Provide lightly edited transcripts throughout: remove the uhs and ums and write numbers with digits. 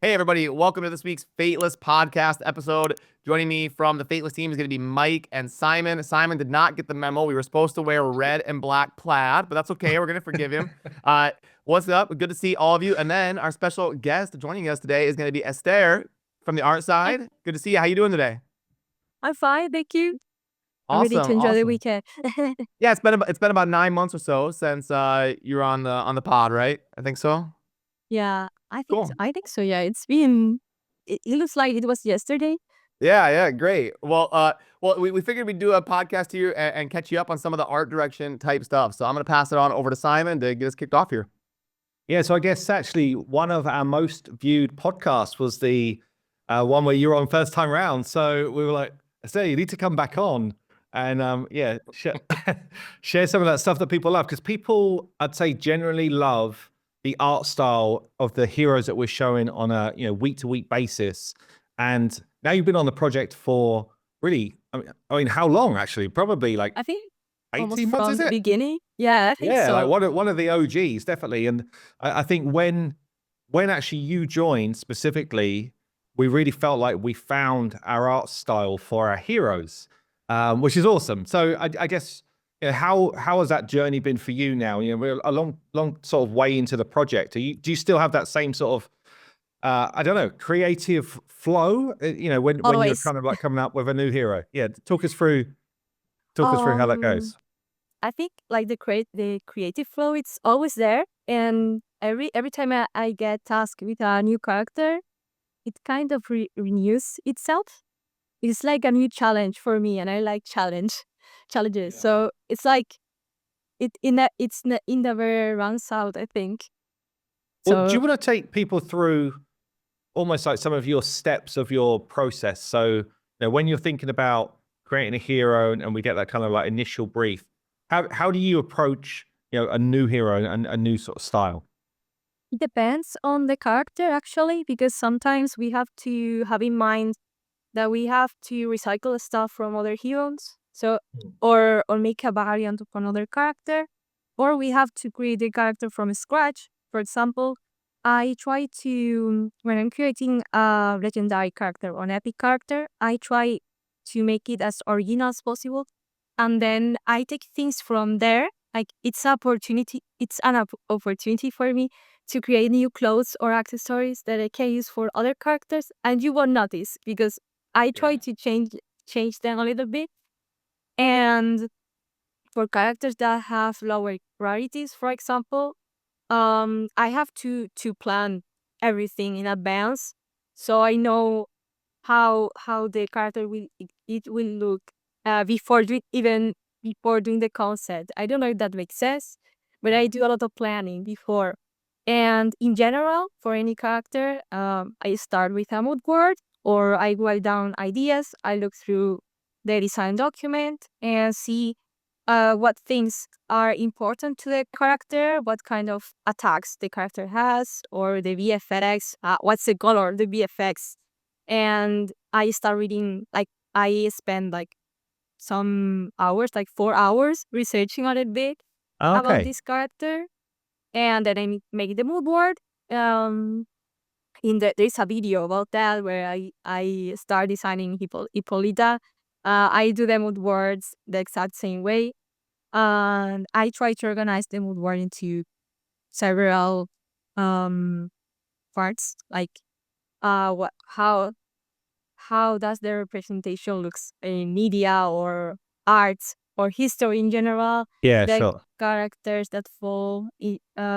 Hey, everybody. Welcome to this week's Fateless podcast episode. Joining me from the Fateless team is going to be Mike and Simon. Simon did not get the memo. We were supposed to wear red and black plaid, but that's okay. We're going to forgive him. What's up? Good to see all of you. And then our special guest joining us today is going to be Esther from the art side. Good to see you. How you doing today? I'm fine, thank you. I'm ready to Awesome. enjoy the Awesome. weekend. Yeah, it's been about 9 months or so since you're on the pod, right? I think so. Yeah, I think so. Cool. Yeah, it's been. It looks like it was yesterday. Yeah, great. We figured we'd do a podcast here and catch you up on some of the art direction type stuff. So I'm gonna pass it on over to Simon to get us kicked off here. Yeah, so I guess actually one of our most viewed podcasts was the one where you were on first time round. So we were like, Esther, you need to come back on and share some of that stuff that people love. Because people, I'd say, generally love the art style of the heroes that we're showing on a week to week basis. And now you've been on the project for really, I mean, how long actually? Probably like I think 18 months, from is the it? beginning. Yeah, I think Yeah, so. like one of the OGs, definitely. And I think when actually you joined specifically, we really felt like we found our art style for our heroes, which is awesome. So I guess how has that journey been for you now? We're a long sort of way into the project. Do you still have that same sort of I don't know, creative flow? When you're Always. kind of like coming up with a new hero. Yeah, talk us through how that goes. I think like the creative flow, it's always there, and every time I get tasked with a new character, it kind of renews itself. It's like a new challenge for me, and I like challenges. Yeah. So it's like it never runs out, I think. Well, do So you want to take people through almost like some of your steps of your process? So, when you're thinking about creating a hero and we get that kind of like initial brief, how do you approach, a new hero and a new sort of style? it depends on the character actually, because sometimes we have to have in mind that we have to recycle stuff from other heroes. So or make a variant of another character, or we have to create a character from scratch. For example, I try to when I'm creating a legendary character or an epic character, I try to make it as original as possible, and then I take things from there. Like it's an opportunity for me to create new clothes or accessories that I can use for other characters, and you won't notice because I try to change them a little bit. And for characters that have lower rarities, for example, I have to plan everything in advance, so I know how the character it will look even before doing the concept. I don't know if that makes sense, but I do a lot of planning before. And in general, for any character, I start with a mood board or I write down ideas. I look through the design document and see what things are important to the character, what kind of attacks the character has, or the VFX, what's the color of the VFX. And I start reading, like, I spend like some hours, like 4 hours, researching a little bit about Okay. this character. And then I make the mood board. There's a video about that where I start designing Hippolyta. I do the mood boards the exact same way, and I try to organize the mood board into several um parts, like what how does the representation looks in media or arts or history in general, Yeah, the sure. characters that fall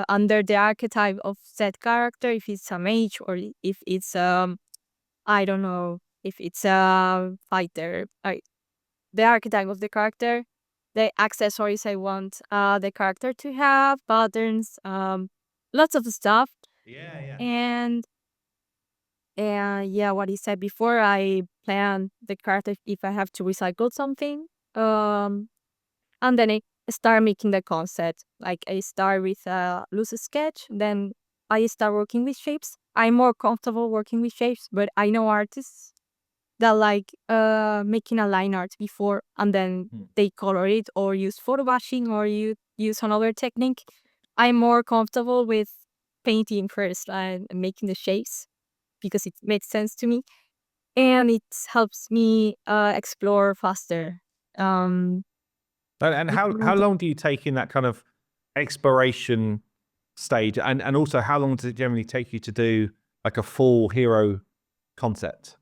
under the archetype of said character, if it's a mage or if it's I don't know, if it's a fighter, the archetype of the character, the accessories I want the character to have, patterns, lots of stuff. Yeah. And yeah, what he said before, I plan the character if I have to recycle something. Um, and then I start making the concept. Like I start with a loose sketch, then I start working with shapes. I'm more comfortable working with shapes, but I know artists that like making a line art before and then they color it or use photo bashing or you use another technique. I'm more comfortable with painting first and making the shapes. because it makes sense to me, and it helps me explore faster. And how long do you take in that kind of exploration stage? And also, how long does it generally take you to do like a full hero concept?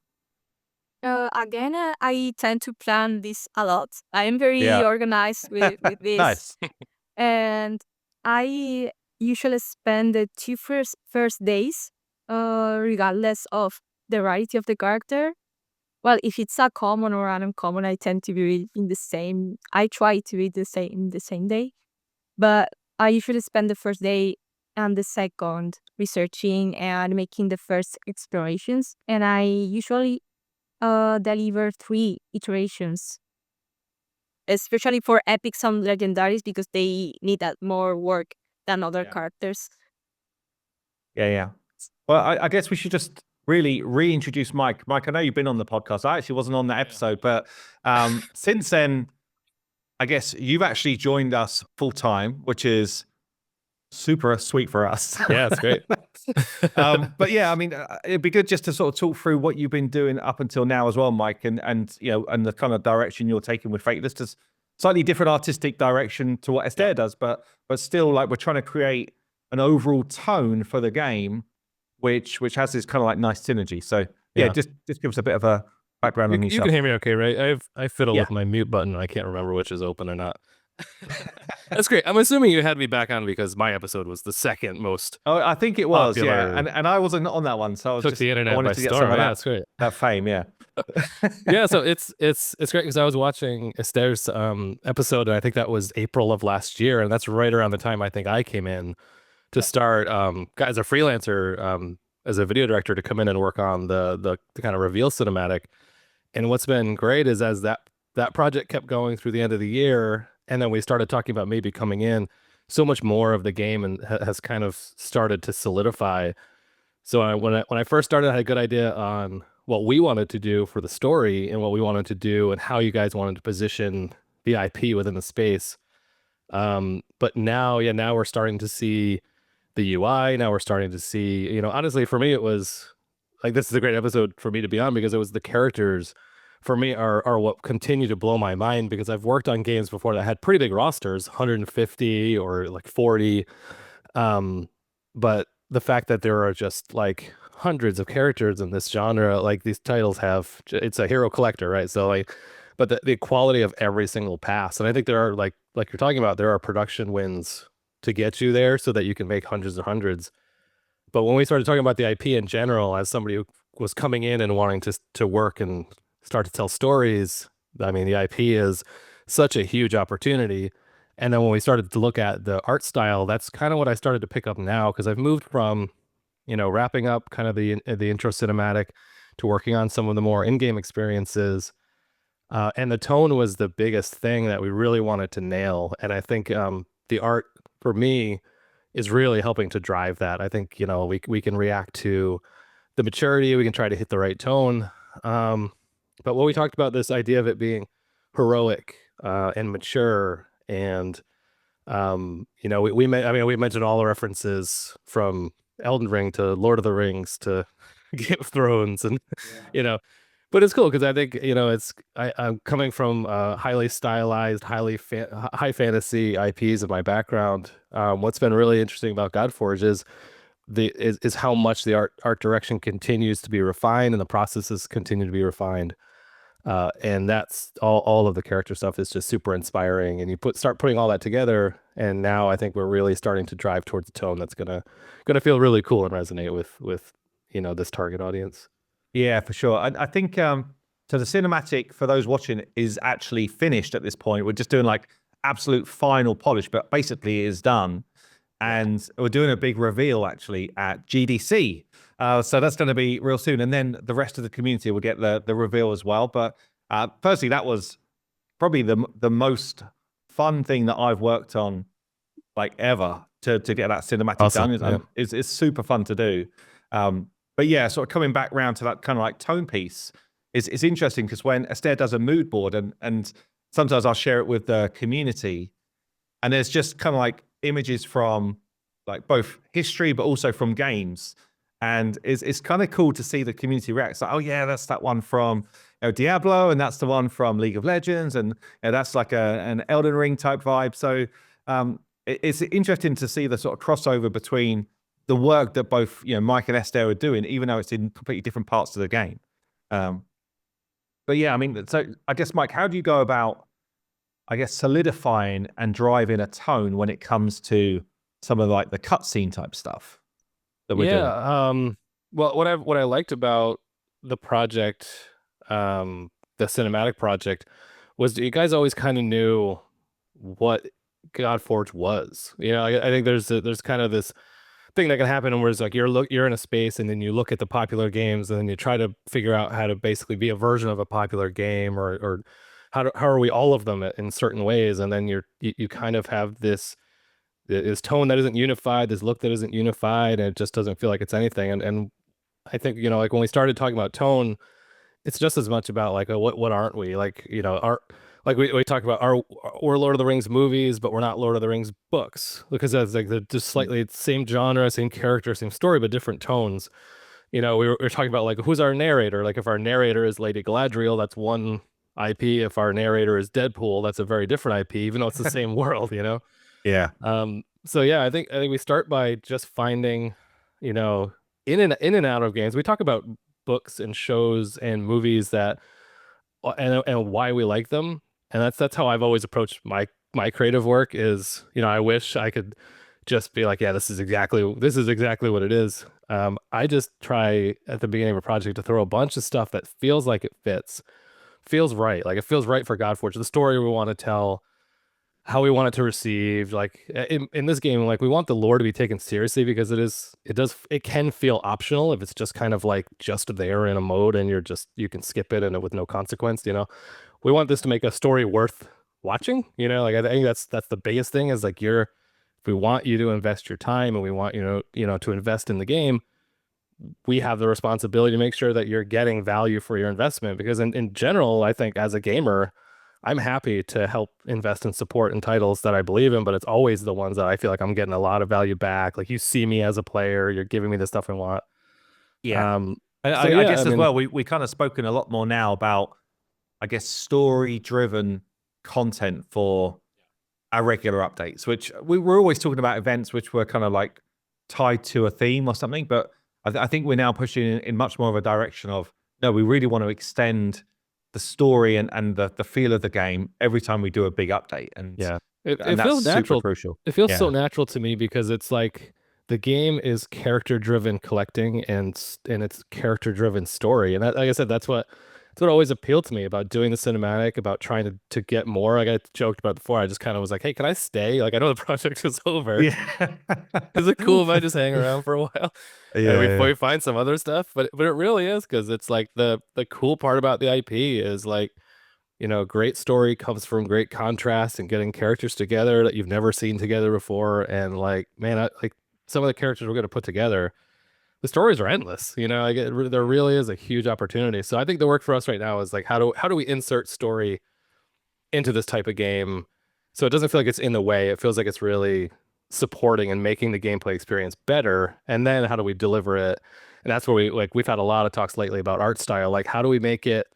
Again, I tend to plan this a lot. I am very organized with this. Nice. And I usually spend the two first days, regardless of the rarity of the character. Well, if it's a common or an uncommon, I tend to read in the same. I try to read the same day, but I usually spend the first day and the second researching and making the first explorations. And I usually deliver 3 iterations, especially for epics and legendaries, because they need that more work than other characters. Yeah. Well, I guess we should just really reintroduce Mike. Mike, I know you've been on the podcast. I actually wasn't on that episode, but since then, I guess you've actually joined us full time, which is super sweet for us. Yeah, it's great. But yeah, I mean, it'd be good just to sort of talk through what you've been doing up until now as well, Mike, and you know, and the kind of direction you're taking with Fateless. Just slightly different artistic direction to what Esther does, but still, like, we're trying to create an overall tone for the game, which has this kind of like nice synergy. So yeah, just give us a bit of a background on yourself. You can hear me okay, right? I fiddle with my mute button, and I can't remember which is open or not. That's great. I'm assuming you had me back on because my episode was the second most. Oh, I think it was, popular. yeah. And I wasn't on that one, so I was Took just the internet I wanted by to get storm. some of Yeah, that, that's great. that fame, yeah. Yeah, so it's great because I was watching Esther's episode, and I think that was April of last year, and that's right around the time I think I came in to start as a freelancer, as a video director, to come in and work on the kind of reveal cinematic. And what's been great is as that project kept going through the end of the year, and then we started talking about maybe coming in, so much more of the game and has kind of started to solidify. So when I first started, I had a good idea on what we wanted to do for the story and what we wanted to do and how you guys wanted to position the IP within the space. But now we're starting to see the UI. Now we're starting to see, you know, honestly, for me, it was like, this is a great episode for me to be on because it was the characters for me are what continue to blow my mind, because I've worked on games before that had pretty big rosters, 150 or like 40. But the fact that there are just like hundreds of characters in this genre, like these titles have, it's a hero collector, right? So like, but the quality of every single pass. And I think there are like you're talking about, there are production wins to get you there so that you can make hundreds and hundreds. But when we started talking about the IP in general, as somebody who was coming in and wanting to work and start to tell stories, I mean, the IP is such a huge opportunity. And then when we started to look at the art style, that's kind of what I started to pick up now, because I've moved from, you know, wrapping up kind of the intro cinematic to working on some of the more in-game experiences. And the tone was the biggest thing that we really wanted to nail. And I think the art for me is really helping to drive that. I think, you know, we can react to the maturity, we can try to hit the right tone. But what we talked about, this idea of it being heroic and mature, and you know, we mentioned all the references from Elden Ring to Lord of the Rings to Game of Thrones, and you know, but it's cool because I think, you know, I'm coming from highly stylized, high fantasy IPs in my background. What's been really interesting about GodForge is how much the art direction continues to be refined and the processes continue to be refined. And that's all of the character stuff is just super inspiring, and you start putting all that together, and now I think we're really starting to drive towards a tone that's gonna feel really cool and resonate with you know, this target audience. Yeah, for sure. I think so the cinematic, for those watching, is actually finished at this point. We're just doing like absolute final polish, but basically it is done. And we're doing a big reveal actually at GDC. So that's going to be real soon. And then the rest of the community will get the reveal as well. But personally, that was probably the most fun thing that I've worked on like ever to get that cinematic done. It's super fun to do. But yeah, sort of coming back around to that kind of like tone piece is interesting, because when Esther does a mood board, and sometimes I'll share it with the community, and there's just kind of like images from like both history but also from games, And it's kind of cool to see the community react. It's like, oh yeah, that's that one from Diablo, and that's the one from League of Legends, and that's like an Elden Ring type vibe. So it's interesting to see the sort of crossover between the work that both Mike and Esther are doing, even though it's in completely different parts of the game. But yeah, I mean, so I guess, Mike, how do you go about, I guess, solidifying and driving a tone when it comes to some of like the cutscene type stuff that we're doing? Well, what I liked about the project, the cinematic project, was that you guys always kind of knew what GodForge was. I think there's kind of this thing that can happen where it's like you're in a space and then you look at the popular games and then you try to figure out how to basically be a version of a popular game, or how are we all of them in certain ways, and then you kind of have this tone that isn't unified, this look that isn't unified, and it just doesn't feel like it's anything. And I think, like when we started talking about tone, it's just as much about like, what aren't we? Like, we talk about we're Lord of the Rings movies, but we're not Lord of the Rings books, because that's like the just slightly same genre, same character, same story, but different tones. We were talking about like, who's our narrator? Like if our narrator is Lady Galadriel, that's one IP. If our narrator is Deadpool, that's a very different IP, even though it's the same world, Yeah. So yeah, I think we start by just finding, in and out of games. We talk about books and shows and movies that and why we like them. And that's how I've always approached my creative work is, I wish I could just be like, yeah, this is exactly what it is. I just try at the beginning of a project to throw a bunch of stuff that feels like it feels right. Like it feels right for GodForge, the story we want to tell, how we want it to receive. Like in this game, like we want the lore to be taken seriously, because it can feel optional if it's just kind of like just there in a mode and you can skip it and with no consequence. We want this to make a story worth watching. Like I think that's the biggest thing is like if we want you to invest your time and we want to invest in the game, we have the responsibility to make sure that you're getting value for your investment. Because in general, I think as a gamer, I'm happy to help invest and support in titles that I believe in, but it's always the ones that I feel like I'm getting a lot of value back. Like you see me as a player, you're giving me the stuff I want. Yeah. I guess as well, we kind of spoken a lot more now about, I guess, story-driven content for our regular updates, which we're always talking about events which were kind of like tied to a theme or something. But I think we're now pushing in much more of a direction of, no, we really want to extend the story and the feel of the game every time we do a big update. And yeah, it feels natural. Crucial. It feels so natural to me, because it's like the game is character-driven collecting and it's character-driven story. And that, like I said, that's what always appealed to me about doing the cinematic, about trying to get more. Like I joked about before, I just kind of was like, hey, can I stay? Like I know the project is over. Yeah. Is it cool if I just hang around for a while? Yeah. And we find some other stuff, but it really is, because it's like the cool part about the IP is like, great story comes from great contrast and getting characters together that you've never seen together before. And like, man, like some of the characters we're going to put together, the stories are endless. There really is a huge opportunity. So I think the work for us right now is like, how do we insert story into this type of game so it doesn't feel like it's in the way? It feels like it's really supporting and making the gameplay experience better. And then how do we deliver it? And that's where we've had a lot of talks lately about art style. Like, how do we make it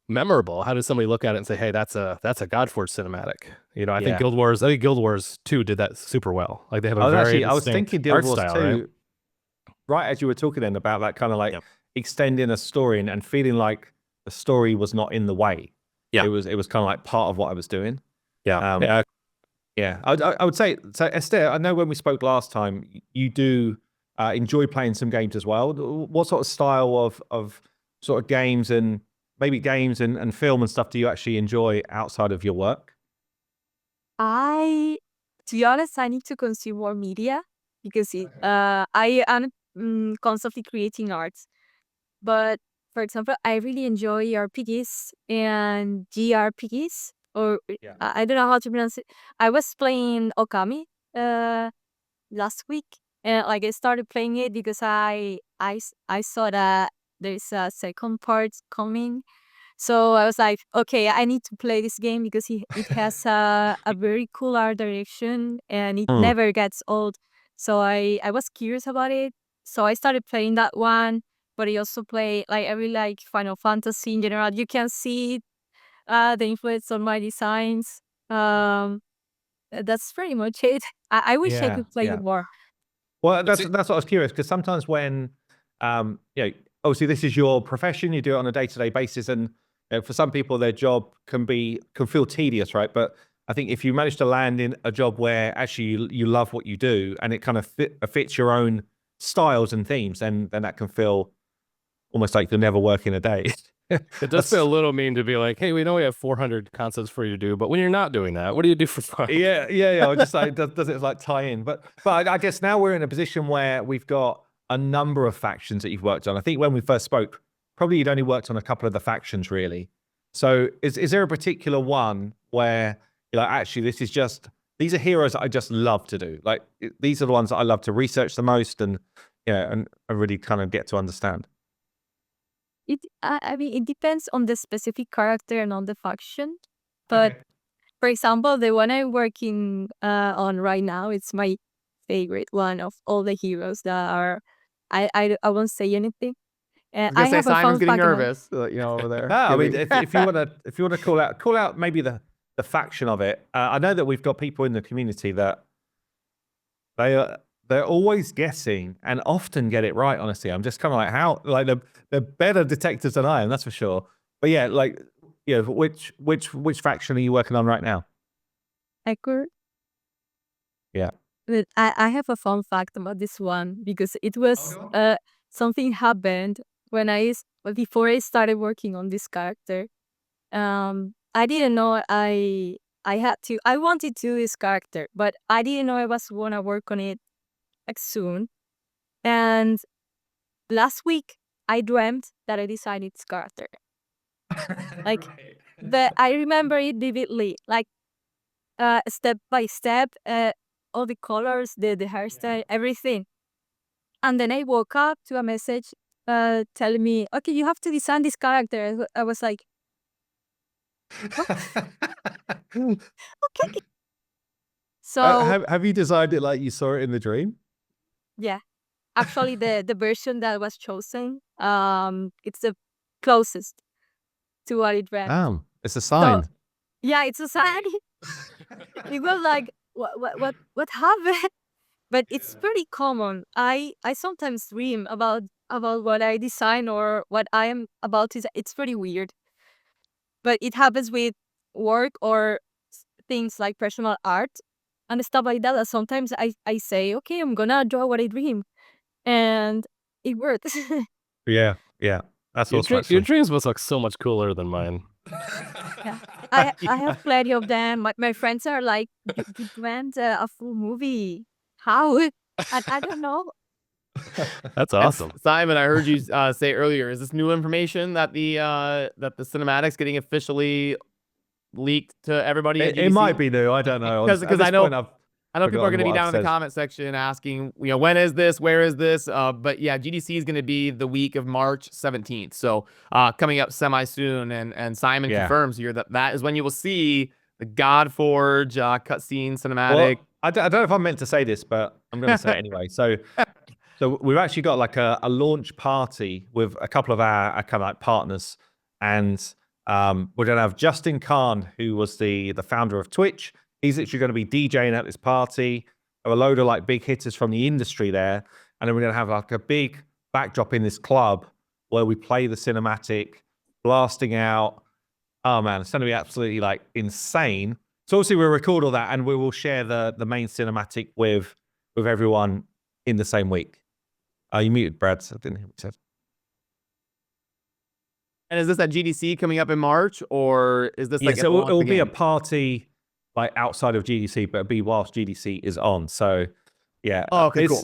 memorable? How does somebody look at it and say, hey, that's a GodForge cinematic? I think Guild Wars 2 did that super well. Like they have I was thinking Guild Wars 2 right as you were talking then about that kind of like extending a story and feeling like the story was not in the way. Yeah, it was kind of like part of what I was doing. Yeah. I would say so. Esther, I know when we spoke last time, you do enjoy playing some games as well. What sort of style of sort of games and maybe games and film and stuff do you actually enjoy outside of your work? To be honest, I need to consume more media because I am constantly creating art. But for example, I really enjoy RPGs and GRPGs, or I don't know how to pronounce it. I was playing Okami last week, and like I started playing it because I saw that there's a second part coming. So I was like, okay, I need to play this game because it has a very cool art direction and it never gets old. So I was curious about it. so I started playing that one, but I also play like I really like Final Fantasy in general. You can see the influence on my designs. That's pretty much it. I wish I Yeah, could play yeah. more. Well, that's what I was curious, because sometimes when, you know, obviously this is your profession, you do it on a day-to-day basis, and for some people their job can feel tedious, right? But I think if you manage to land in a job where actually you love what you do and it kind of fits your own styles and themes, then that can feel almost like you're never working a day. It does feel a little mean to be like, hey, we know we have 400 concepts for you to do, but when you're not doing that, what do you do for fun? Yeah. I was just like, does it like tie in? But I guess now we're in a position where we've got a number of factions that you've worked on. I think when we first spoke, probably you'd only worked on a couple of the factions, really. So is there a particular one where you're like, actually, these are heroes that I just love to do. Like, these are the ones that I love to research the most, and and I really kind of get to understand. I mean, it depends on the specific character and on the faction. But Okay. for example, the one I'm working on right now, it's my favorite one of all the heroes that are. I won't say anything. I was I gonna say have a Simon's fun getting fact about. nervous, over there. No, I mean, giving- if you wanna call out maybe the faction of it. I know that we've got people in the community that they're always guessing and often get it right. Honestly, I'm just kind of like, how, like, they're better detectives than I am, that's for sure. But yeah, like, which faction are you working on right now? Ecker. Yeah. But I have a fun fact about this one because it was something happened when before I started working on this character. I didn't know I wanted to do this character, but I didn't know I was gonna work on it like soon. And last week I dreamt that I designed this character. Like I remember it vividly, like step by step, all the colors, the hairstyle, everything. And then I woke up to a message telling me, okay, you have to design this character. I was like, okay. So have you designed it like you saw it in the dream? yeah, actually the version that was chosen, it's the closest to what it read. It's a sign. So, yeah, it's a sign. It was like, what happened? But it's pretty common. I sometimes dream about what I design or what I am about to. It's pretty weird, but it happens with work or things like personal art and stuff like that. That sometimes I say, okay, I'm gonna draw what I dream, and it works. Yeah. That's Your, awesome. your dreams must look so much cooler than mine. Yeah. I have plenty of them. My friends are like, you dreamt a full movie. How? I don't know. That's awesome. Simon, I heard you say earlier, is this new information that the cinematic's getting officially leaked to everybody at It GDC? might be new. I don't know. Because I know people are forgotten going to be what down I've in the said. comment section asking, when is this? Where is this? But yeah, GDC is going to be the week of March 17th. So coming up semi soon. And Simon confirms here that is when you will see the GodForge cutscene cinematic. Well, I don't know if I'm meant to say this, but I'm going to say it anyway. So we've actually got like a launch party with a couple of our kind of like partners, and we're going to have Justin Khan, who was the founder of Twitch. He's actually going to be DJing at this party. There are a load of like big hitters from the industry there, and then we're going to have like a big backdrop in this club where we play the cinematic, blasting out. Oh man, it's going to be absolutely like insane. So obviously we'll record all that, and we will share the main cinematic with everyone in the same week. You muted, Brad, so I didn't hear what you said. And is this at GDC coming up in March, or is this like so it will be a party like outside of GDC, but it'll be whilst GDC is on. So yeah. Oh, okay, cool.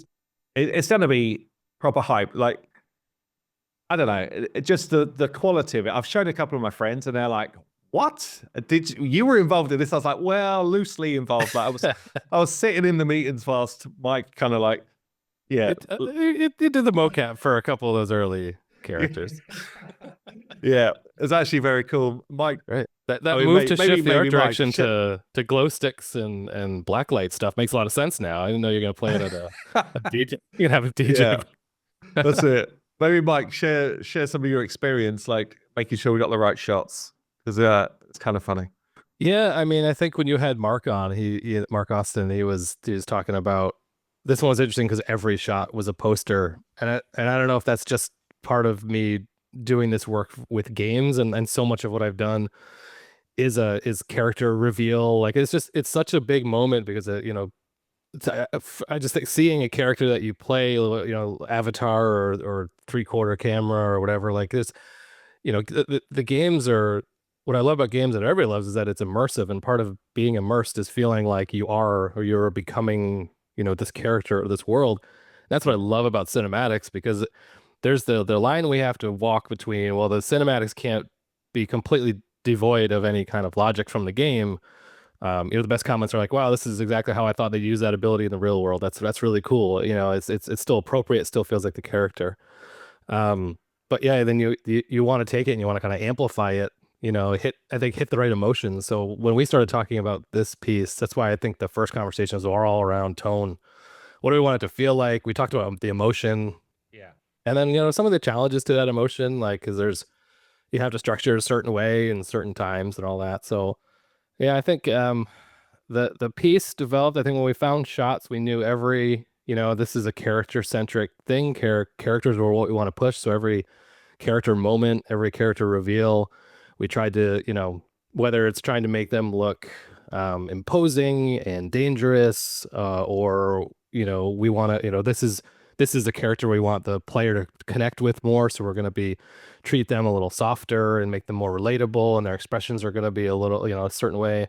It's going to be proper hype. Like, I don't know, just the quality of it. I've shown a couple of my friends, and they're like, "What? You were involved in this?" I was like, "Well, loosely involved." Like, I was sitting in the meetings whilst Mike kind of like, yeah, it did the mocap for a couple of those early characters. Yeah, it's actually very cool, Mike. Right. That move to shift the art direction to glow sticks and blacklight stuff makes a lot of sense now. I didn't know you're gonna play it at a DJ. You're gonna have a DJ That's it. Maybe Mike, share some of your experience, like making sure we got the right shots, because it's kind of funny. Yeah, I mean, I think when you had Mark on, Mark Austin, he was talking about this one was interesting because every shot was a poster, and I don't know if that's just part of me doing this work with games, and so much of what I've done is character reveal. Like it's such a big moment because I just think seeing a character that you play, avatar or 3/4 camera or whatever, like this, the games are, what I love about games that everybody loves is that it's immersive, and part of being immersed is feeling like you are, or you're becoming, this character or this world. That's what I love about cinematics, because there's the line we have to walk between, well, the cinematics can't be completely devoid of any kind of logic from the game. The best comments are like, "Wow, this is exactly how I thought they'd use that ability in the real world. That's really cool. It's still appropriate. It still feels like the character." But yeah, then you want to take it and you want to kind of amplify it. Hit the right emotions. So when we started talking about this piece, that's why I think the first conversations were all around tone. What do we want it to feel like? We talked about the emotion. Yeah. And then some of the challenges to that emotion, like because you have to structure it a certain way in certain times and all that. So yeah, I think the piece developed. I think when we found shots, we knew this is a character centric thing. Characters were what we want to push. So every character moment, every character reveal, we tried to, whether it's trying to make them look imposing and dangerous, or we want to, this is a character we want the player to connect with more, so we're going to treat them a little softer and make them more relatable, and their expressions are going to be a little, a certain way.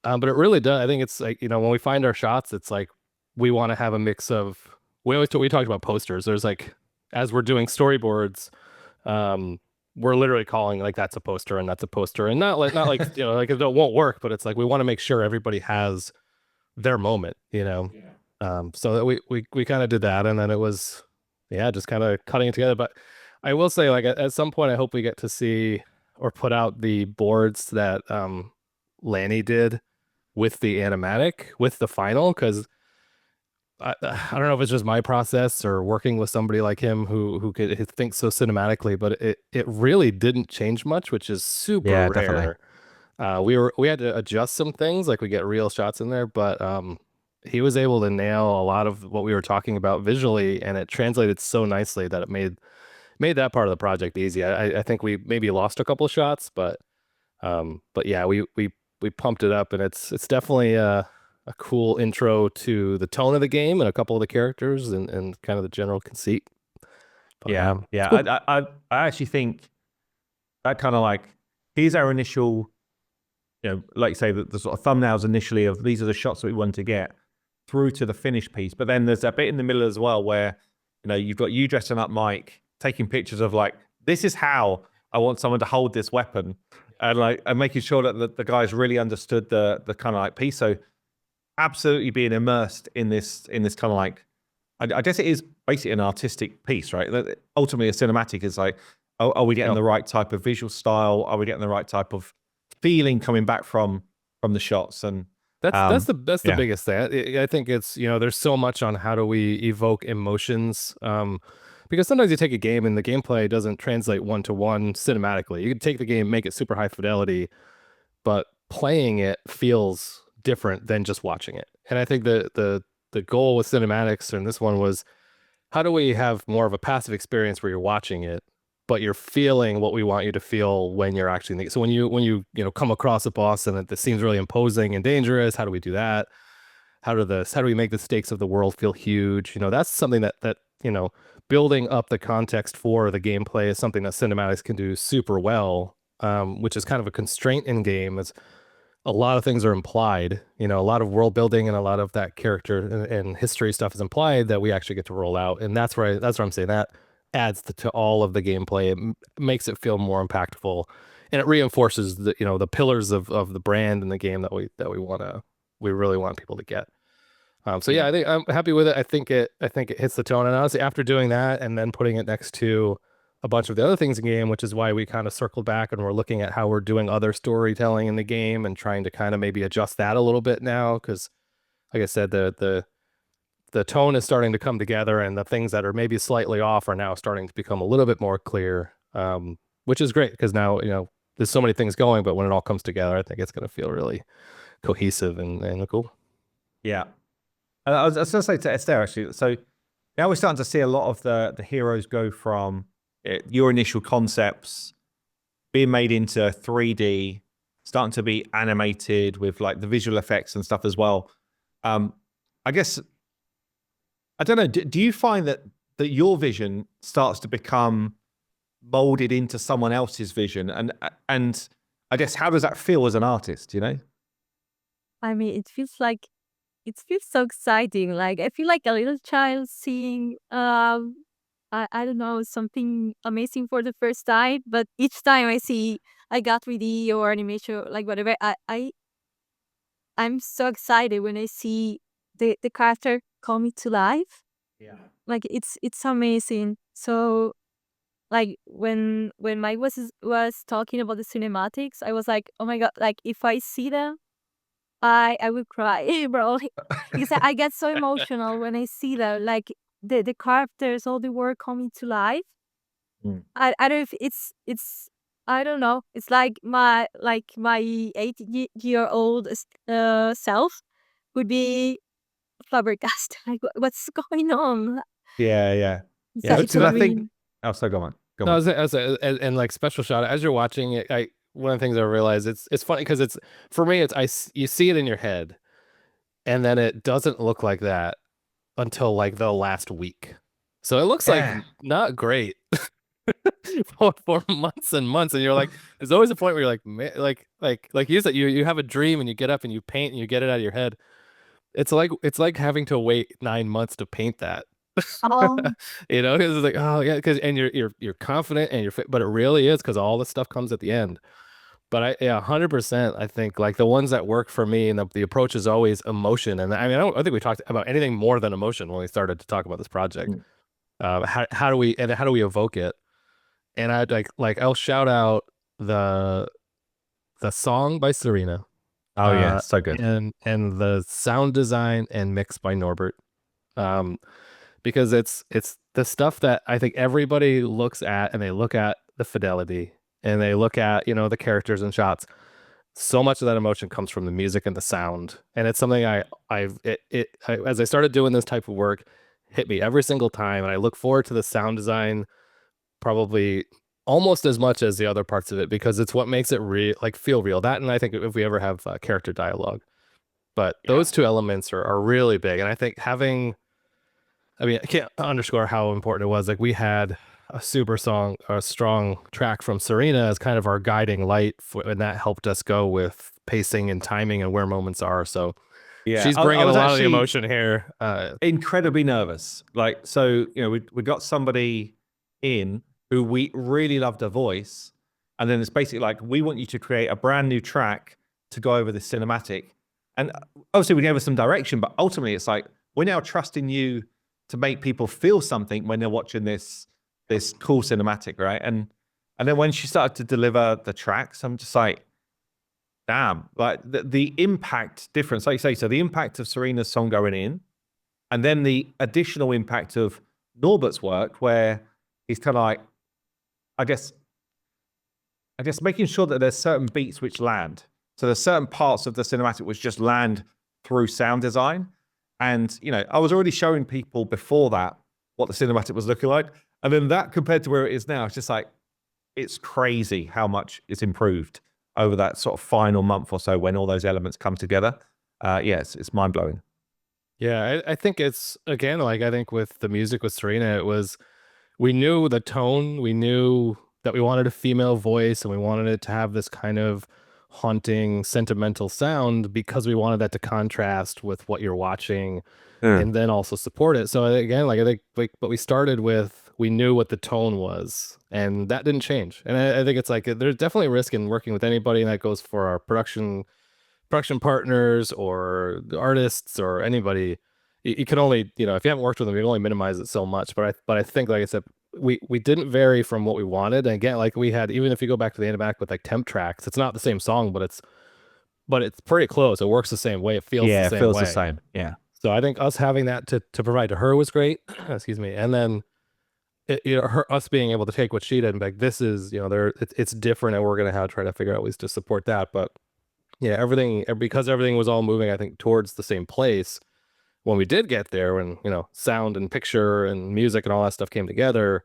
But it really does. I think it's like, when we find our shots, it's like we want to have a mix of, we talked about posters. There's like, as we're doing storyboards, we're literally calling like that's a poster and that's a poster, and not like like it won't work, but it's like we want to make sure everybody has their moment, so that we kind of did that, and then it was just kind of cutting it together. But I will say, like, at some point I hope we get to see or put out the boards that Lanny did with the animatic, with the final, because I don't know if it's just my process or working with somebody like him who thinks so cinematically, but it really didn't change much, which is super rare. Definitely. We had to adjust some things, like we get real shots in there, but he was able to nail a lot of what we were talking about visually, and it translated so nicely that it made that part of the project easy. I think we maybe lost a couple of shots, but yeah, we pumped it up, and it's definitely a cool intro to the tone of the game and a couple of the characters and kind of the general conceit. But, yeah. cool. I actually think that kind of like, here's our initial, like you say, the sort of thumbnails initially of these are the shots that we want to get, through to the finished piece. But then there's that bit in the middle as well where, you've got you dressing up Mike, taking pictures of like, this is how I want someone to hold this weapon, and making sure that the guys really understood the kind of like piece. So absolutely being immersed in this kind of like, I guess it is basically an artistic piece, right? Ultimately, a cinematic is like, are we getting the right type of visual style? Are we getting the right type of feeling coming back from the shots? And that's the biggest thing. I think it's, there's so much on how do we evoke emotions, because sometimes you take a game and the gameplay doesn't translate one-to-one cinematically. You can take the game, make it super high fidelity, but playing it feels different than just watching it. And I think the goal with cinematics and this one was, how do we have more of a passive experience where you're watching it, but you're feeling what we want you to feel when you're actually. So when you come across a boss and it seems really imposing and dangerous, how do we do that? How do we make the stakes of the world feel huge? That's something that building up the context for the gameplay is something that cinematics can do super well, which is kind of a constraint in game. Is a lot of things are implied, a lot of world building and a lot of that character and history stuff is implied that we actually get to roll out. And that's where I'm saying that adds to all of the gameplay. It makes it feel more impactful, and it reinforces the pillars of the brand and the game that we really want people to get. So yeah, I think I'm happy with it. I think it hits the tone. And honestly, after doing that and then putting it next to a bunch of the other things in the game, which is why we kind of circled back and we're looking at how we're doing other storytelling in the game and trying to kind of maybe adjust that a little bit now. Because like I said, the the tone is starting to come together, and the things that are maybe slightly off are now starting to become a little bit more clear, which is great because now, there's so many things going, but when it all comes together, I think it's going to feel really cohesive and cool. Yeah. I was going to say to Esther, actually, so now we're starting to see a lot of the heroes go from your initial concepts being made into 3D, starting to be animated with like the visual effects and stuff as well. I guess, I don't know, do you find that your vision starts to become molded into someone else's vision? And I guess, how does that feel as an artist, I mean, it feels so exciting. Like I feel like a little child seeing I don't know, something amazing for the first time. But each time I got 3D or animation, like whatever, I'm so excited when I see the character coming to life. Yeah. Like it's amazing. So like when Mike was talking about the cinematics, I was like, oh my god, like if I see them, I will cry, bro. Because I get so emotional when I see them, like the characters, all the work coming to life. I don't know if it's I don't know. It's like my 8-year-old self would be flabbergasted. Like what's going on? Yeah. So Yeah, it's because I think, really so go on. No, and like special shout out as you're watching it. One of the things I realized, it's funny because it's, for me, you see it in your head, and then it doesn't look like that until like the last week. So it looks like not great for months and months, and you're like, there's always a point where you're like, man, like you said, you have a dream and you get up and you paint and you get it out of your head. It's like having to wait 9 months to paint that. oh Because it's like, oh yeah, and you're confident and but it really is because all the stuff comes at the end. But 100%, I think like the ones that work for me, and the approach is always emotion. And I mean, I don't think we talked about anything more than emotion when we started to talk about this project. How do we evoke it? And I'd I'll shout out the song by Serena. Oh yeah, so good. And the sound design and mix by Norbert. Because it's the stuff that I think everybody looks at, and they look at the fidelity, and they look at, the characters and shots. So much of that emotion comes from the music and the sound. And it's something as I started doing this type of work, hit me every single time. And I look forward to the sound design probably almost as much as the other parts of it, because it's what makes it feel real. That, and I think if we ever have character dialogue, but those two elements are really big. And I think I can't underscore how important it was. Like we had a strong track from Serena as kind of our guiding light, and that helped us go with pacing and timing and where moments are. So yeah, she's bringing a lot of the emotion here. Incredibly nervous. Like, so, we got somebody in who we really loved her voice. And then it's basically like, we want you to create a brand new track to go over the cinematic. And obviously we gave her some direction, but ultimately it's like, we're now trusting you to make people feel something when they're watching this cool cinematic, right? And then when she started to deliver the tracks, I'm just like, damn, like the impact difference, like you say, so the impact of Serena's song going in, and then the additional impact of Norbert's work, where he's kind of like, I guess making sure that there's certain beats which land. So there's certain parts of the cinematic which just land through sound design. And, I was already showing people before that what the cinematic was looking like. And then that compared to where it is now, it's just like, it's crazy how much it's improved over that sort of final month or so when all those elements come together. Yes, it's mind blowing. Yeah, I think it's, again, like I think with the music with Serena, we knew the tone, we knew that we wanted a female voice, and we wanted it to have this kind of haunting, sentimental sound, because we wanted that to contrast with what you're watching, and then also support it. So again, like I think, but we started with, we knew what the tone was, and that didn't change. And I think it's like, there's definitely a risk in working with anybody, and that goes for our production partners or artists or anybody. You can only, if you haven't worked with them, you can only minimize it so much. But I think, like I said, we didn't vary from what we wanted. And again, like we had, even if you go back to the animatic with like temp tracks, it's not the same song, but it's pretty close. It works the same way. It feels the same way. Yeah, it feels the same. Yeah. So I think us having that to provide to her was great. Excuse me. And then us being able to take what she did and be like, this is, it's different, and we're gonna try to figure out ways to support that. But yeah, because everything was all moving, I think, towards the same place. When we did get there, when sound and picture and music and all that stuff came together,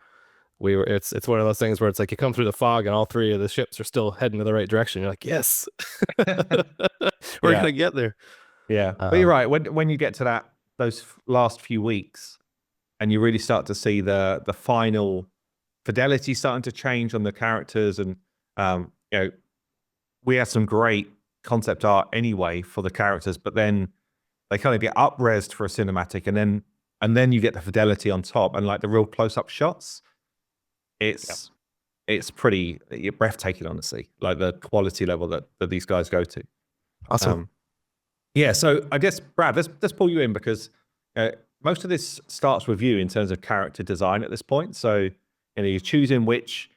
it's one of those things where it's like you come through the fog and all three of the ships are still heading in the right direction. You're like, yes, we're gonna get there. Yeah, but you're right. When you get to those last few weeks, and you really start to see the final fidelity starting to change on the characters, and we had some great concept art anyway for the characters, but then they kind of get up-resed for a cinematic, and then you get the fidelity on top and like the real close-up shots. It's pretty breathtaking, honestly, like the quality level that these guys go to. Awesome. Yeah, so I guess, Brad, let's pull you in, because most of this starts with you in terms of character design at this point. So you're choosing which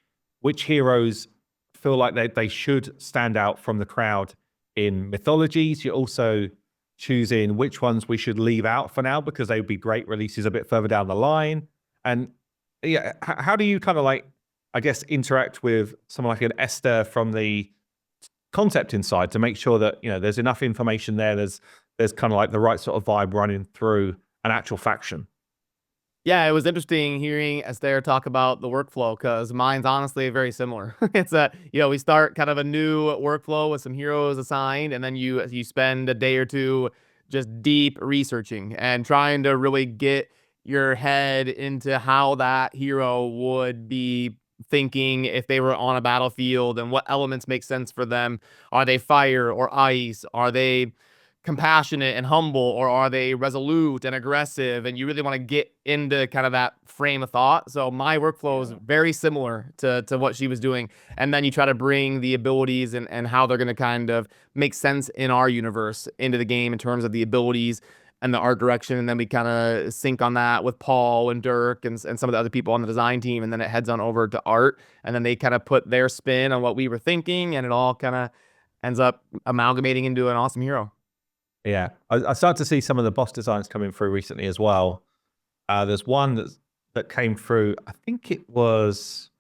heroes feel like they should stand out from the crowd in mythologies. You're also choosing which ones we should leave out for now because they would be great releases a bit further down the line. And yeah, how do you kind of like, I guess, interact with someone like an Esther from the concept inside to make sure that there's enough information there, there's kind of like the right sort of vibe running through an actual faction? Yeah, it was interesting hearing Esther talk about the workflow, because mine's honestly very similar. It's we start kind of a new workflow with some heroes assigned, and then you spend a day or two just deep researching and trying to really get your head into how that hero would be thinking if they were on a battlefield, and what elements make sense for them. Are they fire or ice? Are they compassionate and humble, or are they resolute and aggressive? And you really want to get into kind of that frame of thought. So my workflow is very similar to what she was doing. And then you try to bring the abilities and how they're going to kind of make sense in our universe into the game in terms of the abilities and the art direction. And then we kind of sync on that with Paul and Dirk and some of the other people on the design team. And then it heads on over to art. And then they kind of put their spin on what we were thinking. And it all kind of ends up amalgamating into an awesome hero. Yeah, I started to see some of the boss designs coming through recently as well. There's one that came through. I think it was,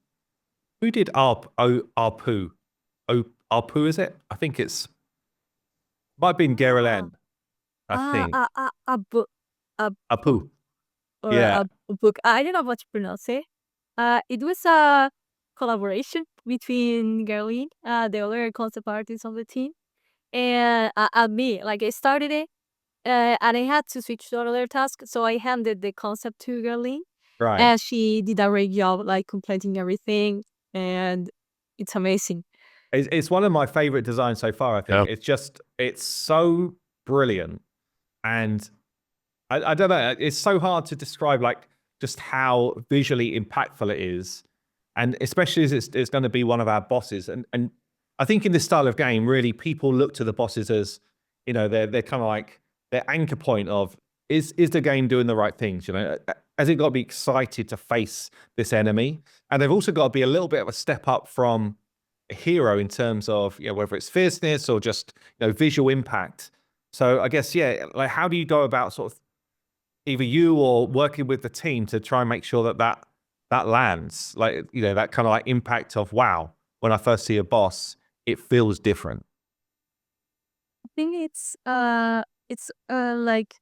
who did Arpu? Arpu, is it? I think might have been Geralen. I think Apu. Or Yeah. a book. I don't know what to pronounce it. It was a collaboration between Gerline, the other concept artist on the team, and me. Like, I started it, and I had to switch to another task, so I handed the concept to Gerline, Right. and she did a great job, like, completing everything, and it's amazing. It's one of my favorite designs so far, I think. Yeah. It's so brilliant. And I don't know, it's so hard to describe like just how visually impactful it is. And especially as it's going to be one of our bosses. And I think in this style of game, really, people look to the bosses as, they're kind of like their anchor point of, is the game doing the right things? Has it got to be excited to face this enemy? And they've also got to be a little bit of a step up from a hero in terms of, whether it's fierceness or just, visual impact. So I guess, like, how do you go about sort of either you or working with the team to try and make sure that lands, like, that kind of like impact of, wow, when I first see a boss, it feels different? I think it's like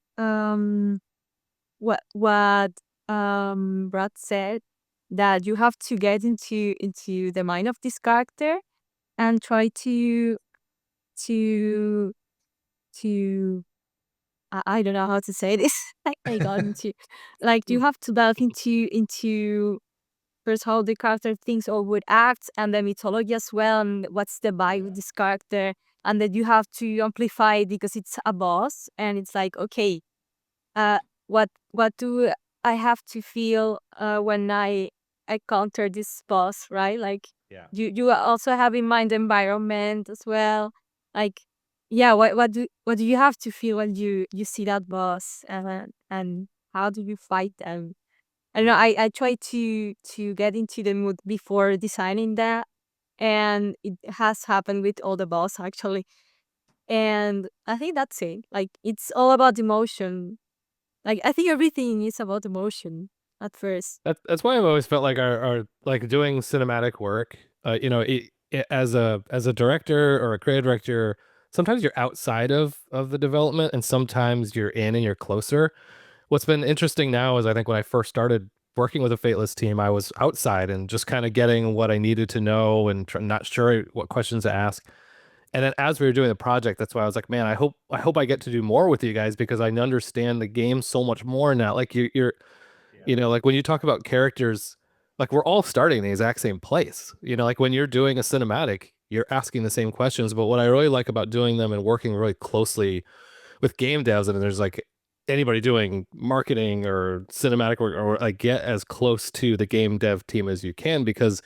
what Brad said, that you have to get into the mind of this character and try to I don't know how to say this. I got into, like, you have to delve into first how the character thinks or would act, and the mythology as well, and what's the vibe of this character, and then you have to amplify it because it's a boss, and it's like, okay, what do I have to feel when I counter this boss, right? Like, Yeah. you also have in mind the environment as well, like, yeah, what do you have to feel when you see that boss, and how do you fight them? I don't know. I try to get into the mood before designing that, and it has happened with all the boss actually. And I think that's it. Like, it's all about emotion. Like I think everything is about emotion at first. That's why I've always felt like our like doing cinematic work, as a director or a creative director, sometimes you're outside of the development, and sometimes you're in and you're closer. What's been interesting now is I think when I first started working with a Fateless team, I was outside and just kind of getting what I needed to know and not sure what questions to ask. And then as we were doing the project, that's why I was like, man, I hope I get to do more with you guys because I understand the game so much more now. Like you're like when you talk about characters, like we're all starting in the exact same place. Like when you're doing a cinematic, you're asking the same questions. But what I really like about doing them and working really closely with game devs, and there's like anybody doing marketing or cinematic work, or like get as close to the game dev team as you can because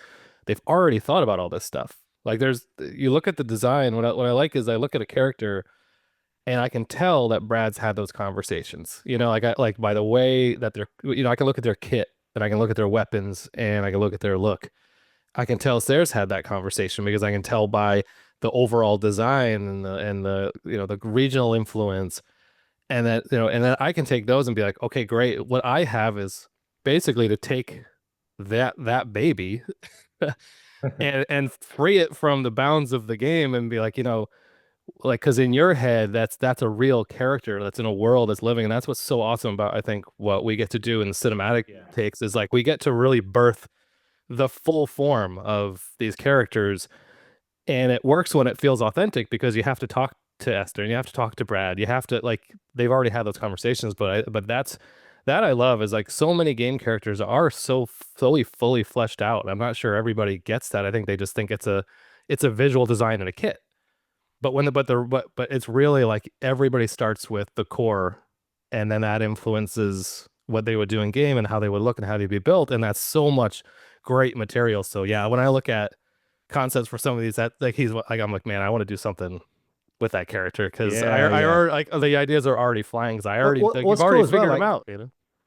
they've already thought about all this stuff. Like you look at the design. What I like is I look at a character and I can tell that Brad's had those conversations. Like by the way that they're, I can look at their kit and I can look at their weapons and I can look at their look. I can tell Sarah's had that conversation because I can tell by the overall design and the the regional influence, and then I can take those and be like, okay, great. What I have is basically to take that baby and free it from the bounds of the game and be like, like, because in your head that's a real character that's in a world that's living, and that's what's so awesome about I think what we get to do in the cinematic takes is like we get to really birth the full form of these characters, and it works when it feels authentic because you have to talk to Esther and you have to talk to Brad, you have to, like, they've already had those conversations, but that I love is like so many game characters are so fully fleshed out. I'm not sure everybody gets that. I think they just think it's a visual design and a kit. But but it's really like everybody starts with the core, and then that influences what they would do in game and how they would look and how they'd be built, and that's so much great material. So yeah, when I look at concepts for some of these, that like I'm like, man, I want to do something with that character because I already like the ideas are already flying because I already like, you've already figured them out.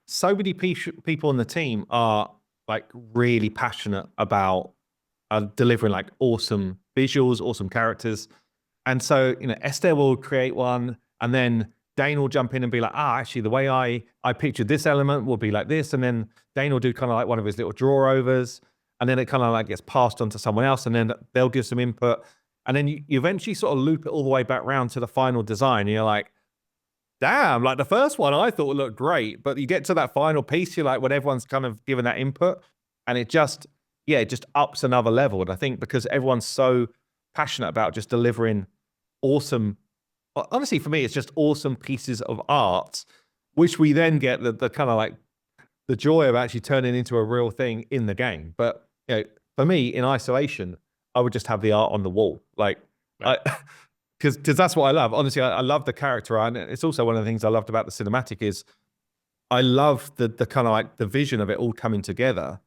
So many people on the team are like really passionate about delivering like awesome visuals, awesome characters. And so, Esther will create one, and then Dane will jump in and be like, actually, the way I pictured this element will be like this. And then Dane will do kind of like one of his little draw overs. And then it kind of like gets passed on to someone else, and then they'll give some input. And then you eventually sort of loop it all the way back round to the final design. And you're like, damn, like the first one I thought looked great. But you get to that final piece, you're like, when everyone's kind of given that input, and it just ups another level. And I think because everyone's so passionate about just delivering awesome, honestly for me it's just awesome pieces of art, which we then get the kind of like the joy of actually turning into a real thing in the game. But for me in isolation, I would just have the art on the wall, like because that's what I love. Honestly, I love the character, and it's also one of the things I loved about the cinematic is I love the kind of like the vision of it all coming together.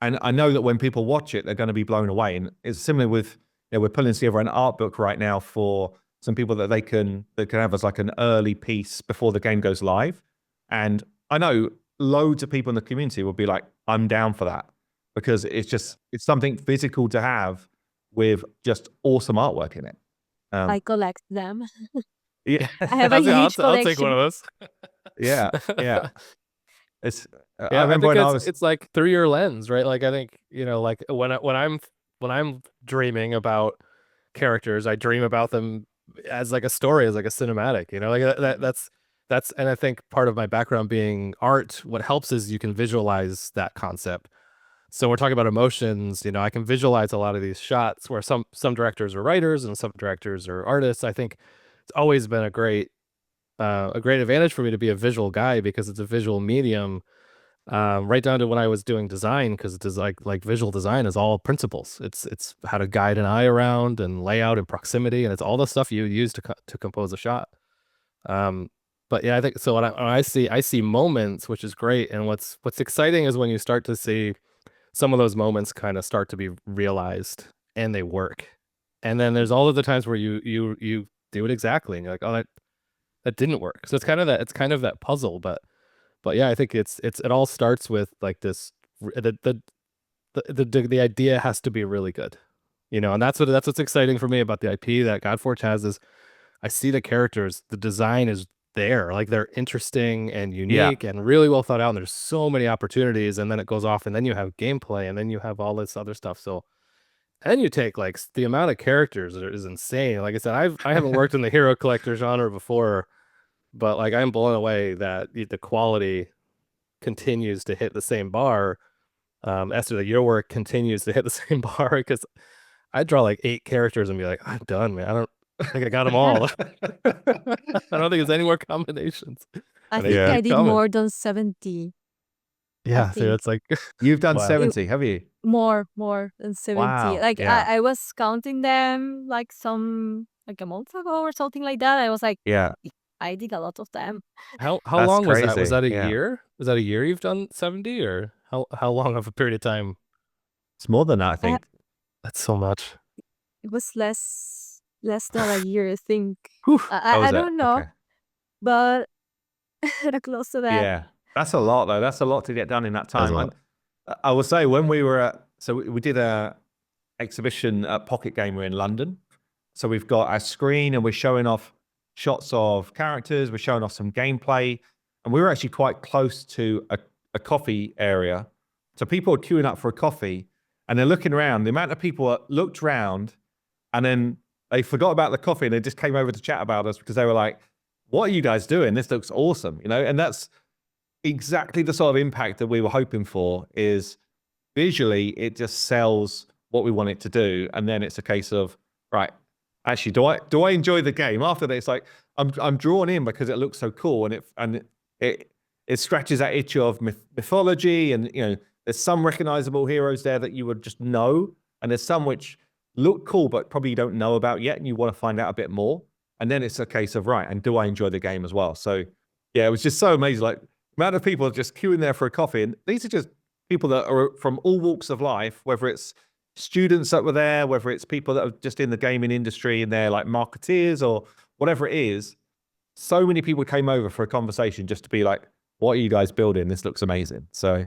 And I know that when people watch it, they're going to be blown away. And it's similar with, we're pulling together an art book right now for some people that they can have as like an early piece before the game goes live. And I know loads of people in the community will be like, I'm down for that, because it's something physical to have with just awesome artwork in it. I collect them. Yeah, I have a huge collection. I'll take one of those. Yeah. It's I remember when it's like through your lens, right? Like I think like when I'm dreaming about characters, I dream about them as like a story, as like a cinematic. Like that's and I think part of my background being art, what helps is you can visualize that concept. So we're talking about emotions. I can visualize a lot of these shots where some directors are writers and some directors are artists. I think it's always been a great advantage for me to be a visual guy because it's a visual medium, right down to when I was doing design, because it's like visual design is all principles. It's how to guide an eye around and layout and proximity, and it's all the stuff you use to compose a shot. But yeah, I think so. When I see moments, which is great, and what's exciting is when you start to see some of those moments kind of start to be realized and they work, and then there's all of the times where you do it exactly, and you're like, oh, that didn't work. So it's kind of that puzzle, but yeah, I think it all starts with like this, the idea has to be really good, and that's what's exciting for me about the IP that GodForge has is I see the characters, the design is there. Like they're interesting and unique and really well thought out. And there's so many opportunities. And then it goes off, and then you have gameplay, and then you have all this other stuff. So, and you take like the amount of characters is insane. Like I said, I haven't worked in the hero collector genre before, but like I'm blown away that the quality continues to hit the same bar. Esther, that your work continues to hit the same bar, because I draw like 8 characters and be like, I'm done, man. I don't think I got them all. I don't think there's any more combinations. I And think they I keep did coming. more than 70. Yeah, so think. it's like You've done Wow. 70, have you? More than 70. Wow, Like yeah. I was counting them like a month ago or something like that. I was like, Yeah. I did a lot of them. How That's long was that? Was crazy, that a yeah. year? Was that a year you've done 70, or how long of a period of time? It's more than that, I think. That's so much. It was less than a year, I think. Whew. How was I it? don't know, Okay. but close to that. Yeah. That's a lot, though. That's a lot to get done in that That's a time. lot. And I will say, when we were at, so we did a exhibition at Pocket Gamer in London. So we've got our screen and we're showing off shots of characters. We're showing off some gameplay. And we were actually quite close to a coffee area. So people were queuing up for a coffee and they're looking around. The amount of people that looked around and then they forgot about the coffee and they just came over to chat about us because they were like, what are you guys doing? This looks awesome, you know? And that's exactly the sort of impact that we were hoping for. Is visually it just sells what we want it to do, and then it's a case of, right, actually, do I enjoy the game? After that, it's like I'm drawn in because it looks so cool, and it scratches that itch of mythology, and you know, there's some recognizable heroes there that you would just know, and there's some which look cool but probably you don't know about yet, and you want to find out a bit more. And then it's a case of, right, and do I enjoy the game as well? So yeah, it was just so amazing. Like, the amount of people just queuing there for a coffee, and these are just people that are from all walks of life, whether it's students that were there, whether it's people that are just in the gaming industry and they're like marketeers or whatever it is. So many people came over for a conversation just to be like, what are you guys building? This looks amazing. So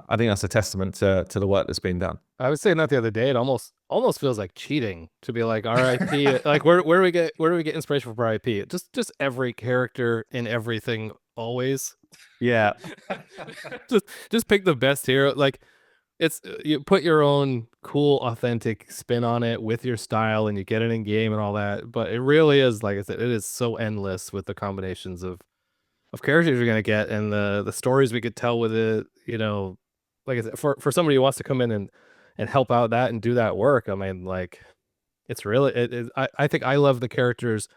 I think that's a testament to the work that's been done. I was saying that the other day. It almost feels like cheating to be like RIP. Like where do we get inspiration for RIP? Just every character in everything always. Yeah. just pick the best hero. Like it's you put your own cool, authentic spin on it with your style, and you get it in game and all that. But it really is, like I said, it is so endless with the combinations of characters you're gonna get and the stories we could tell with it. You know, like I said, for somebody who wants to come in and help out that and do that work. I mean, like it's really I think I love the characters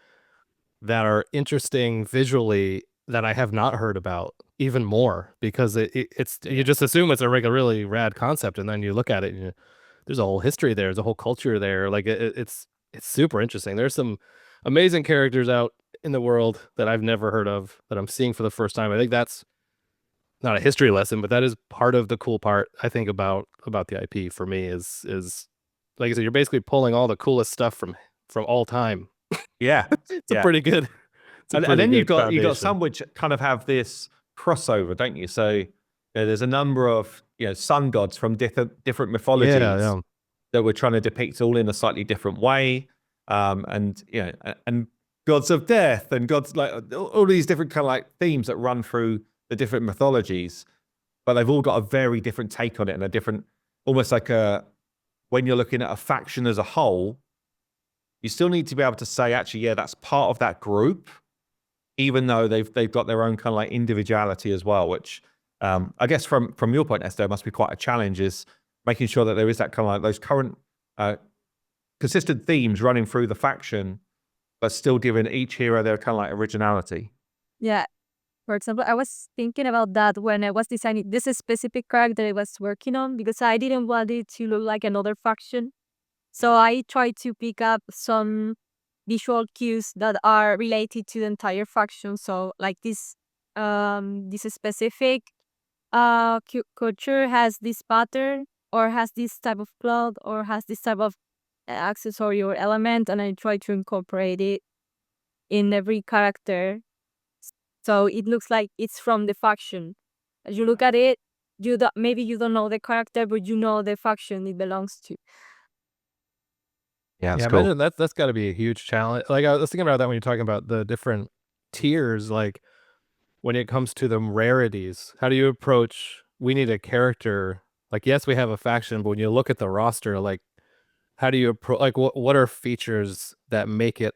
that are interesting visually that I have not heard about even more, because it's you just assume it's a really rad concept, and then you look at it and there's a whole history there, there's a whole culture there. Like it's super interesting. There's some amazing characters out in the world that I've never heard of that I'm seeing for the first time. I think that's not a history lesson, but that is part of the cool part, I think, about the IP for me is like I said, you're basically pulling all the coolest stuff from all time. Yeah. It's a pretty good. And then you've got some which kind of have this crossover, don't you? So there's a number of sun gods from different mythologies that we're trying to depict all in a slightly different way, and and gods of death and gods, like all these different kind of like themes that run through the different mythologies, but they've all got a very different take on it and a different, almost like when you're looking at a faction as a whole, you still need to be able to say, actually, yeah, that's part of that group, even though they've got their own kind of like individuality as well, which I guess from your point, Esther, must be quite a challenge, is making sure that there is that kind of like those current consistent themes running through the faction, but still giving each hero their kind of like originality. Yeah. For example, I was thinking about that when I was designing this specific character I was working on, because I didn't want it to look like another faction. So I tried to pick up some visual cues that are related to the entire faction. So like this specific culture has this pattern, or has this type of cloth, or has this type of accessory or element, and I try to incorporate it in every character. So it looks like it's from the faction. As you look at it, maybe you don't know the character, but you know the faction it belongs to. Yeah, Yeah, cool. imagine that's got to be a huge challenge. Like I was thinking about that when you're talking about the different tiers, like when it comes to the rarities, how do you approach? We need a character. Like, yes, we have a faction, but when you look at the roster, like, how do you approach? Like, what are features that make it,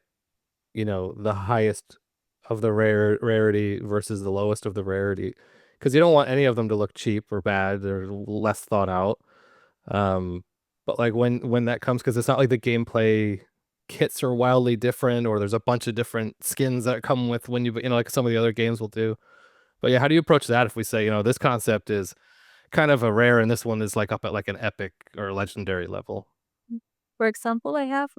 the highest of the rarity versus the lowest of the rarity? Because you don't want any of them to look cheap or bad or less thought out. But like when that comes, because it's not like the gameplay kits are wildly different, or there's a bunch of different skins that come with when like some of the other games will do. But yeah, how do you approach that if we say, this concept is kind of a rare and this one is like up at like an epic or legendary level? For example, I have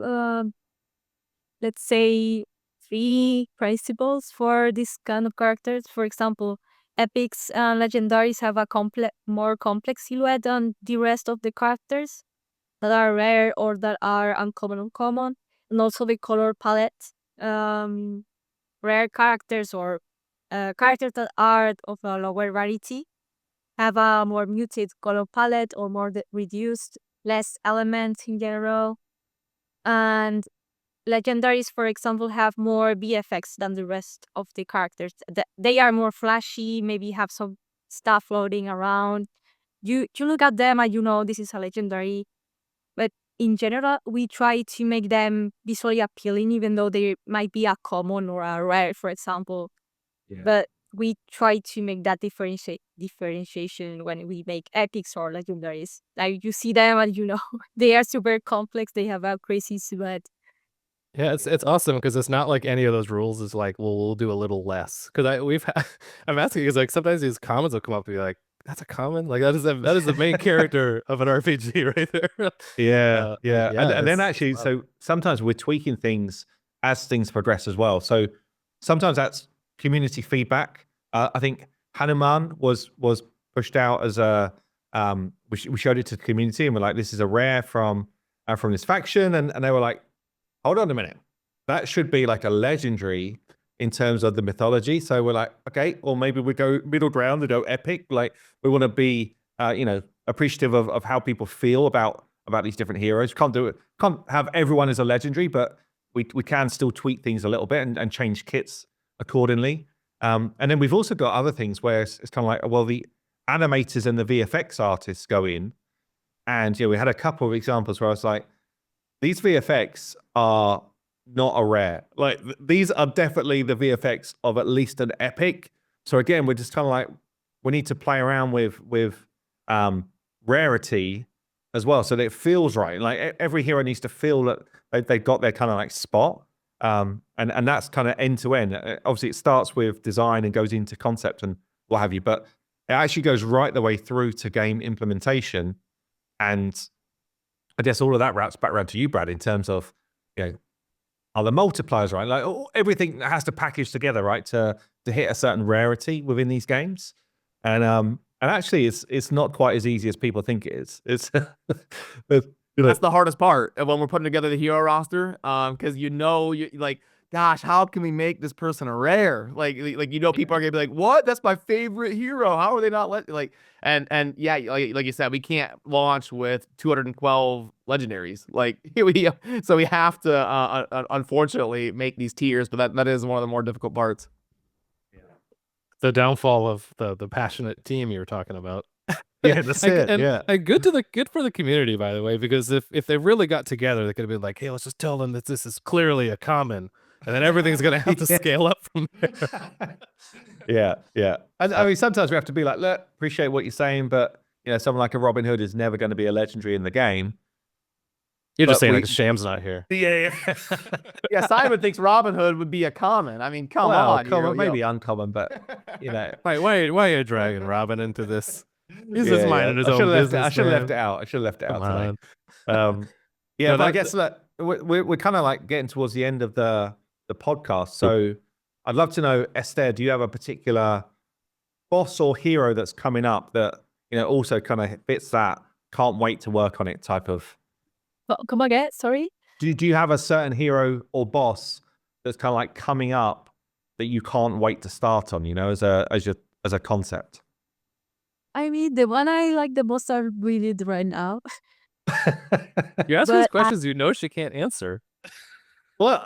let's say 3 principles for this kind of characters. For example, epics and legendaries have a more complex silhouette than the rest of the characters that are rare or that are uncommon, and also the color palette. Rare characters or characters that are of a lower rarity have a more muted color palette or more reduced, less elements in general. And legendaries, for example, have more VFX than the rest of the characters. They are more flashy, maybe have some stuff floating around. You look at them and this is a legendary. But in general, we try to make them visually appealing, even though they might be a common or a rare, for example. Yeah. But we try to make that differentiation when we make epics or legendaries. Like you see them and they are super complex. They have a crazy silhouette. Yeah, it's awesome because it's not like any of those rules is like, well, we'll do a little less. Because I'm asking because like sometimes these comments will come up and be like, that's a common, like that is the main character of an RPG right there. Yeah. And then it's actually, wild. so sometimes we're tweaking things as things progress as well. So sometimes that's community feedback. I think Hanuman was pushed out as a we showed it to the community and we're like, this is a rare from this faction, and they were like, hold on a minute, that should be like a legendary in terms of the mythology. So we're like, okay, or maybe we go middle ground and go epic. Like we want to be, appreciative of how people feel about these different heroes. Can't have everyone as a legendary, but we can still tweak things a little bit and change kits accordingly. And then we've also got other things where it's kind of like, well, the animators and the VFX artists go in, and we had a couple of examples where I was like, these VFX are not a rare. Like these are definitely the VFX of at least an epic. So again, we're just kind of like, we need to play around with rarity as well, so that it feels right. Like every hero needs to feel that they've got their kind of like spot. And that's kind of end to end. Obviously, it starts with design and goes into concept and what have you, but it actually goes right the way through to game implementation. And I guess all of that wraps back around to you, Brad, in terms of, are the multipliers, right? Like everything has to package together, right, to hit a certain rarity within these games. And actually, it's not quite as easy as people think it is. It's that's the hardest part when we're putting together the hero roster, because you like, gosh, how can we make this person a rare? Like people are gonna be like, what? That's my favorite hero. How are they not and yeah, like you said, we can't launch with 212 legendaries. Like so we have to unfortunately make these tiers, but that is one of the more difficult parts. The downfall of the passionate team you were talking about. Yeah, that's it. And good for the community, by the way, because if they really got together, they could have been like, hey, let's just tell them that this is clearly a common, and then everything's gonna have to scale up from there. Yeah. And I mean, sometimes we have to be like, look, appreciate what you're saying, but someone like a Robin Hood is never going to be a legendary in the game. You're just saying that because Sham's not here. Yeah. Yeah, Simon thinks Robin Hood would be a common. I mean, come on. Common, maybe uncommon, but Why are you dragging Robin into this? He's just minding his own business. I should have left it out. I should have left it out today. No, but I guess we're kind of like getting towards the end of the podcast. So I'd love to know, Esther, do you have a particular boss or hero that's coming up that also kind of fits that can't wait to work on it type of? Come again, sorry? Do you have a certain hero or boss that's kind of like coming up that you can't wait to start on, as a concept? I mean, the one I like the most are really right now. You ask these questions she can't answer. Well,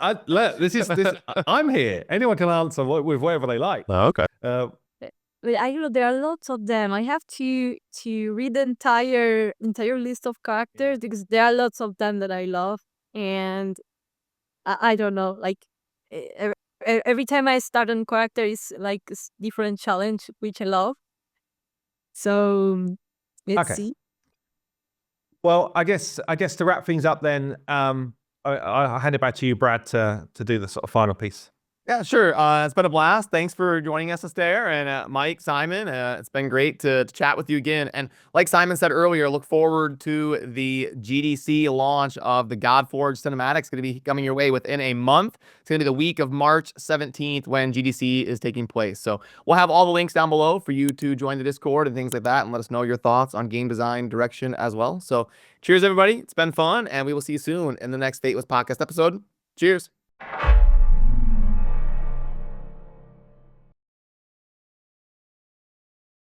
I'm here. Anyone can answer with whatever they like. Oh, okay. But I know there are lots of them. I have to read the entire list of characters because there are lots of them that I love, and I don't know. Like every time I start on character, is like a different challenge, which I love. So let's see. Well, I guess to wrap things up, then I'll hand it back to you, Brad, to do the sort of final piece. Yeah, sure. It's been a blast. Thanks for joining us, Esther, and Mike, Simon. It's been great to chat with you again. And like Simon said earlier, look forward to the GDC launch of the GodForge cinematic. It's going to be coming your way within a month. It's going to be the week of March 17th when GDC is taking place. So we'll have all the links down below for you to join the Discord and things like that, and let us know your thoughts on game design direction as well. So cheers, everybody. It's been fun, and we will see you soon in the next Fateless podcast episode. Cheers.